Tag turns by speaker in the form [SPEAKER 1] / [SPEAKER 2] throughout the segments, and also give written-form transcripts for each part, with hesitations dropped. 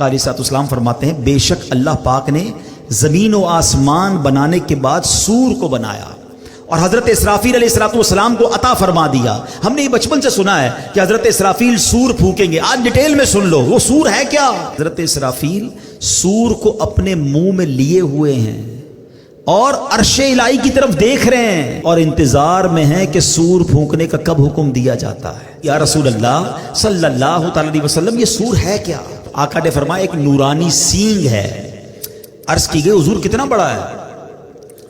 [SPEAKER 1] अलैहिस्सलाम फरमाते हैं, बेशक अल्लाह पाक ने ज़मीन व आसमान बनाने के बाद सूर को बनाया और हज़रत इसराफील अलैहिस्सलाम को अता फरमा दिया। हमने ये बचपन से सुना है कि हज़रत इसराफील सूर फूकेंगे, आज डिटेल में सुन लो वो सूर है क्या। हज़रत इसराफील सूर को अपने मुंह में लिए हुए हैं और अर्शे इलाही की तरफ देख रहे हैं और इंतजार में हैं कि सूर फूंकने का कब हुक्म दिया जाता है। या रसूल अल्लाह सल्लल्लाहु अलैहि वसल्लम, ये सूर है क्या? आका ने फरमाया एक नूरानी सींग है। अर्ज की गई हुजूर कितना बड़ा है?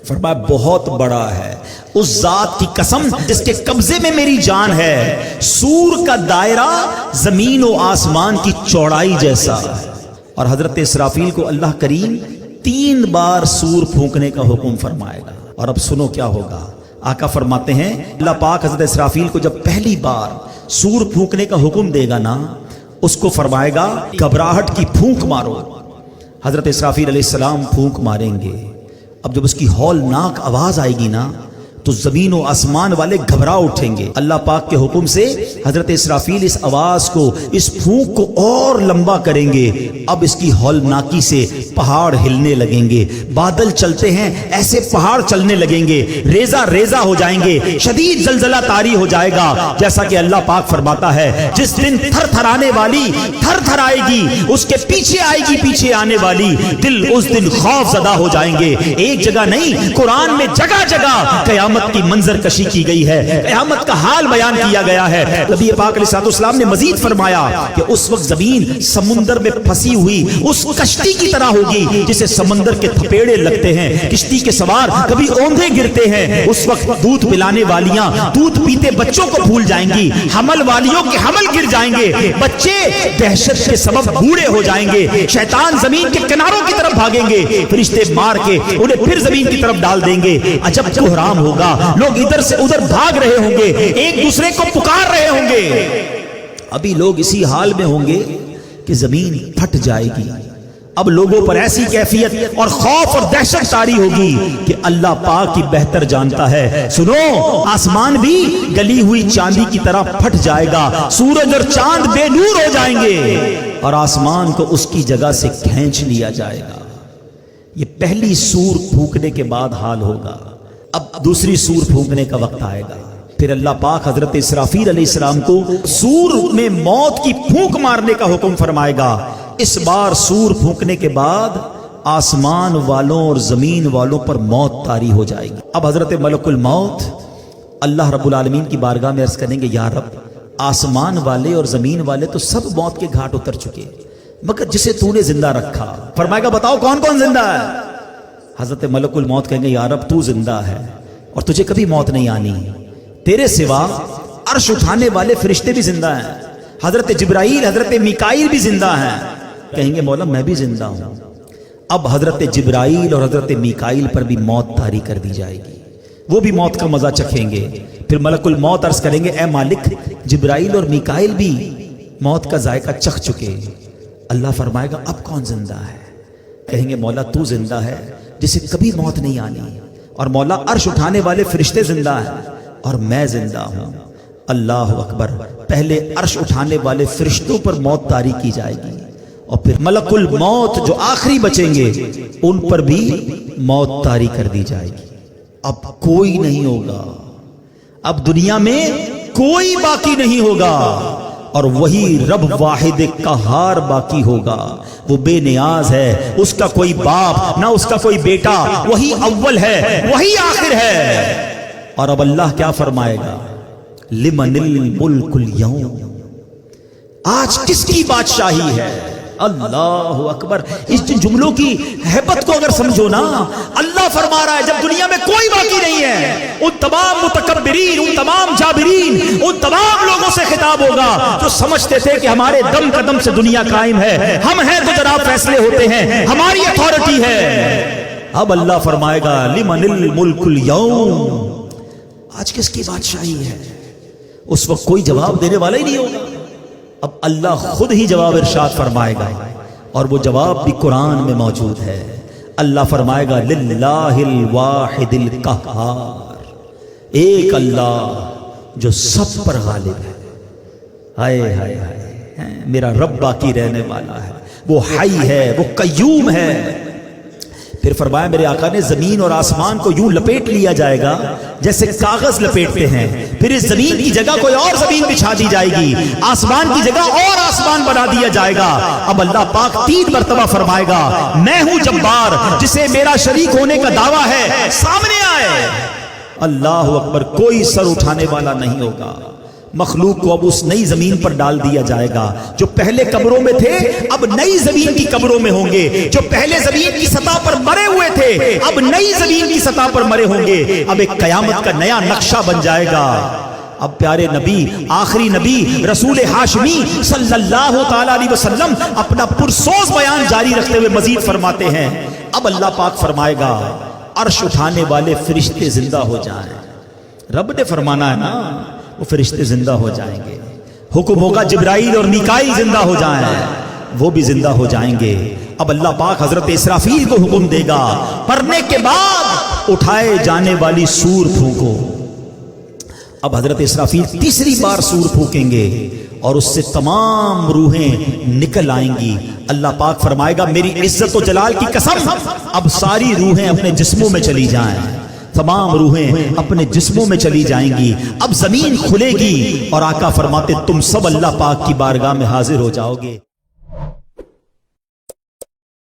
[SPEAKER 1] फरमाया बहुत बड़ा है। उस जात की कसम जिसके कब्जे में मेरी जान है, सूर का दायरा जमीन और आसमान की चौड़ाई जैसा है। और हजरत इसराफील को अल्लाह करीम 3 बार सूर फूंकने का हुक्म फरमाएगा। और अब सुनो क्या होगा। आका फरमाते हैं, अल्लाह पाक हजरत इसराफील को जब पहली बार सूर फूंकने का हुक्म देगा ना, उसको फरमाएगा घबराहट की फूंक मारो। हजरत इसराफील अलैहिस्सलाम फूंक मारेंगे। अब जब उसकी हौलनाक आवाज आएगी ना, तो जमीन और आसमान वाले घबरा उठेंगे। अल्लाह पाक के हुक्म से हजरत इसराफील इस आवाज को, इस फूंक को और लंबा करेंगे। अब इसकी हौलनाकी से पहाड़ हिलने लगेंगे, बादल चलते हैं ऐसे पहाड़ चलने लगेंगे, रेजा रेजा हो जाएंगे, शदीद जलजला तारी हो जाएगा। जैसा कि अल्लाह पाक फरमाता है, जिस दिन थर थराने वाली थर थर आएगी, उसके पीछे आएगी पीछे आने वाली, दिल उस दिन खौफ ज़दा हो जाएंगे। एक जगह नहीं, कुरान में जगह जगह कयामत की मंजर कशी की गई है, क़यामत का हाल बयान किया गया है। नबी पाक अलैहिस्सलाम ने मजीद फरमाया कि उस वक्त जमीन समुंदर में फंसी हुई उस कश्ती की तरह होगी जिसे समंदर के थपेड़े लगते हैं, किश्ती के सवार कभी ओंधे गिरते हैं। उस वक्त दूध पिलाने वालियां दूध पीते बच्चों को भूल जाएंगी, हमल वालियों के हमल गिर जाएंगे, बच्चे दहशत के सबब बूढ़े हो जाएंगे, शैतान जमीन के किनारों की तरफ भागेंगे, फरिश्ते मार के उन्हें फिर जमीन की तरफ डाल देंगे। अजब कोहराम होगा, लोग इधर से उधर भाग रहे होंगे, एक दूसरे को पुकार रहे होंगे। अभी लोग इसी हाल में होंगे कि जमीन फट जाएगी। अब लोगों पर ऐसी कैफियत और खौफ और दहशत तारी होगी कि अल्लाह पाक की बेहतर जानता है। सुनो, आसमान भी गली हुई चांदी की तरह फट जाएगा, सूरज और चांद बेनूर हो जाएंगे और आसमान को उसकी जगह से खींच लिया जाएगा। ये पहली सूर फूंकने के बाद हाल होगा। अब दूसरी सूर फूंकने का वक्त आएगा। फिर अल्लाह पाक हजरत इसराफील अलैहिस्सलाम को सूर में मौत की फूंक मारने का हुक्म फरमाएगा। इस बार सूर फूंकने के बाद आसमान वालों और जमीन वालों पर मौत तारी हो जाएगी। अब हजरत मलकुल मौत अल्लाह रब्बुल आलमीन की बारगाह में अर्ज करेंगे, या रब, आसमान वाले और जमीन वाले तो सब मौत के घाट उतर चुके, मगर जिसे तूने जिंदा रखा। फरमाएगा, बताओ कौन कौन जिंदा है? हजरत मलकुल मौत कहेंगे, या रब, तू जिंदा है और तुझे कभी मौत नहीं आनी, तेरे सिवा अर्श उठाने वाले फरिश्ते भी जिंदा हैं, हजरत जिब्राइल हजरत मीकाईल भी जिंदा हैं। कहेंगे, मौला मैं भी जिंदा हूं। अब हजरत जिब्राइल और हजरत मीकाईल पर भी मौत तारी कर दी जाएगी, वो भी मौत का मजा चखेंगे। फिर मलकुल मौत अर्ज करेंगे, ए मालिक, जिब्राइल और मीकाईल भी मौत का जायका चख चुके। अल्लाह फरमाएगा, अब कौन जिंदा है? कहेंगे, मौला तू जिंदा है जिसे कभी मौत नहीं आनी, और मौला अर्श उठाने वाले फरिश्ते जिंदा हैं और मैं जिंदा हूं। अल्लाह अकबर। पहले अर्श उठाने वाले फरिश्तों पर मौत तारी की जाएगी और फिर मलकुल मौत जो आखिरी बचेंगे उन पर भी मौत तारी कर दी जाएगी। अब कोई नहीं होगा, अब दुनिया में कोई बाकी नहीं होगा और वही रब वाहिद कहार बाकी होगा। वो बेनियाज है, उसका कोई बाप ना उसका कोई बेटा, वही अव्वल है वही आखिर है। और अब अल्लाह क्या फरमाएगा, लिमनिल मुल्कुल यौम, आज किसकी बादशाही है? अल्लाह अकबर। इस जुमलों की हैबत को अगर समझो ना, अल्लाह फरमा रहा है जब दुनिया में कोई बाकी नहीं है, उन तमाम मुतकब्बिरीन, उन तमाम जाबिरीन, उन तमाम लोगों से खिताब होगा जो समझते थे कि हमारे दम कदम से दुनिया कायम है, हम हैं तो जनाब फैसले होते हैं, हमारी अथॉरिटी है। अब अल्लाह फरमाएगा, लिमनिल मुल्कुल यौम, आज किसकी बादशाही है? उस वक्त कोई जवाब देने वाला ही नहीं होगा। अब अल्लाह खुद ही जवाब इरशाद फरमाएगा और वो जवाब भी कुरान में मौजूद है। अल्लाह फरमाएगा, लिल्लाहिल वाहिदिल कहार, एक अल्लाह जो सब पर गालिब है। हाय हाय हाय, मेरा रब बाकी रहने वाला है, وہ حی ہے، وہ قیوم ہے۔ پھر فرمایا میرے آقا نے زمین اور آسمان کو یوں لپیٹ لیا جائے گا جیسے کاغذ لپیٹتے ہیں، پھر اس زمین کی جگہ کوئی اور زمین بچھا دی جائے گی، آسمان کی جگہ اور آسمان بنا دیا جائے گا۔ اب اللہ پاک 3 مرتبہ فرمائے گا میں ہوں جبار، جسے میرا شریک ہونے کا دعویٰ ہے سامنے آئے۔ اللہ اکبر، کوئی سر اٹھانے والا نہیں ہوگا۔ مخلوق کو اب اس نئی زمین پر ڈال دیا جائے گا، جو پہلے قبروں میں تھے اب نئی زمین کی قبروں میں ہوں گے، جو پہلے زمین کی سطح پر مرے ہوئے تھے اب نئی زمین کی سطح پر مرے ہوں گے۔ اب ایک قیامت کا نیا نقشہ بن جائے گا۔ اب پیارے نبی، آخری نبی رسول ہاشمی صلی اللہ تعالی علیہ وسلم اپنا پرسوز بیان جاری رکھتے ہوئے مزید فرماتے ہیں، اب اللہ پاک فرمائے گا عرش اٹھانے والے فرشتے زندہ ہو جائیں۔ رب نے فرمانا ہے نا، وہ فرشتے زندہ ہو جائیں گے، حکم ہوگا جبرائیل اور میکائیل زندہ ہو جائیں، وہ بھی زندہ ہو جائیں گے۔ اب اللہ پاک حضرت اسرافیل کو حکم دے گا پڑھنے کے بعد اٹھائے جانے والی سور پھونکو۔ اب حضرت اسرافیل تیسری بار سور پھونکیں گے اور اس سے تمام روحیں نکل آئیں گی۔ اللہ پاک فرمائے گا میری عزت و جلال کی قسم، اب ساری روحیں اپنے جسموں میں چلی جائیں، تمام روحیں اپنے جسموں میں چلی جائیں گی۔ اب زمین کھلے گی اور آقا فرماتے تم سب اللہ پاک کی بارگاہ میں حاضر ہو جاؤ گے۔